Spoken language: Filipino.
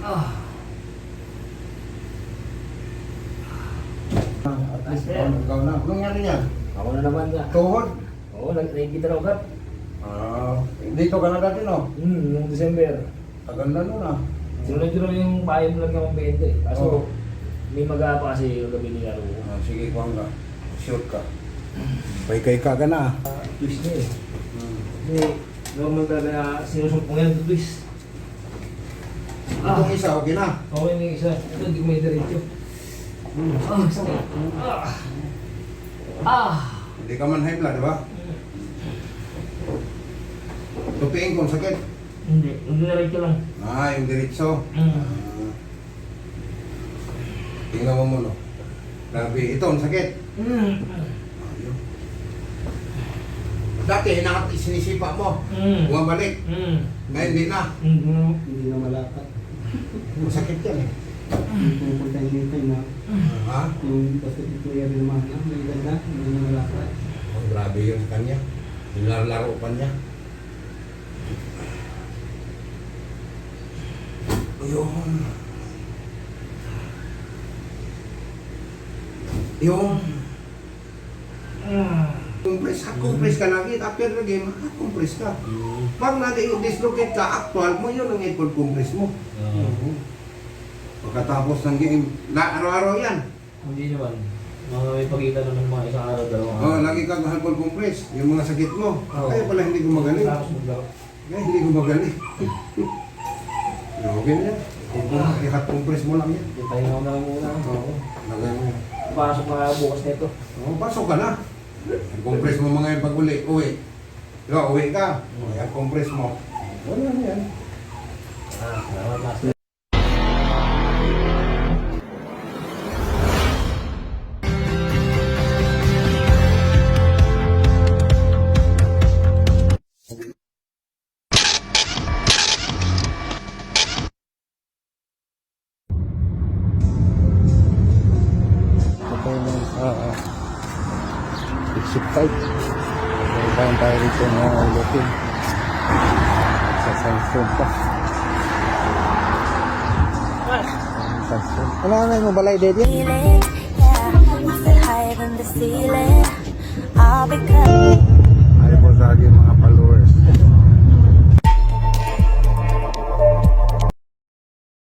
At least, ikaw na. Anong nangyari niya? Ako na naman na. Tuhod? Oo, nakikita na ugat. Dito ka na dati, no? Noong December. Tagal na nun, ah. Sinunod-sunod yung bahay mo lang yung 20. Kaso, Oo. may mag-aapa kasi yung gabi nila. Sige, kuhan ka. Shoot ka. Kay ka na, ah. Twist niya eh. Hindi, normal talaga na sinusumpong yan ito twist. Itong isa, okay na. Okay na yung isa. Ito, hindi ko may diretso. Sakit. Hindi ka man high blood, di ba? Tupiin kung sakit. Hindi, yung diretso lang. Yung diretso. Tingnan mo muna. Grabe, ito ang sakit. Ayun. Dati, sinisipa mo. Bumabalik. Ngayon, hindi na. Hindi na malapat. Masakit yan eh. Yung pupunta na, Ha? yung basta ito yung naman na, may ganda, hindi na malapat. Grabe yun sa kanya. Nilalaro pa niya. Ayun. Yung compress ka lagi, after the game, compress ka. Pag dislocate ka, actual mo, yun ang ipod compress mo. Pagkatapos ng game, araw-araw yan. Hindi naman. May pagkita naman mga isang araw, dalawang araw. Lagi kang halpol compress, yung mga sakit mo. Oo. Kaya pala hindi gumagaling. Tapos maglaro. Kaya hindi gumagaling. Okay na yan. Ikat compress mo lang yan. Pahinga ko na lang muna. Oo, lagay mo yan. Pasok na bukas nito. Pasok ka na. Compress mo mga yung pag-uli, uwi. Diba, uwi ka. Ayan, compress mo. Wala na yan. Salamat master. Patay na sa exit 5. Bayan tayo rito ng ulitin. Sa Sanson pa. Sanson. Ano mo balay, Daddy? Feeling, yeah, sit higher than the ceiling. All because Ayaw po sa aking mga followers.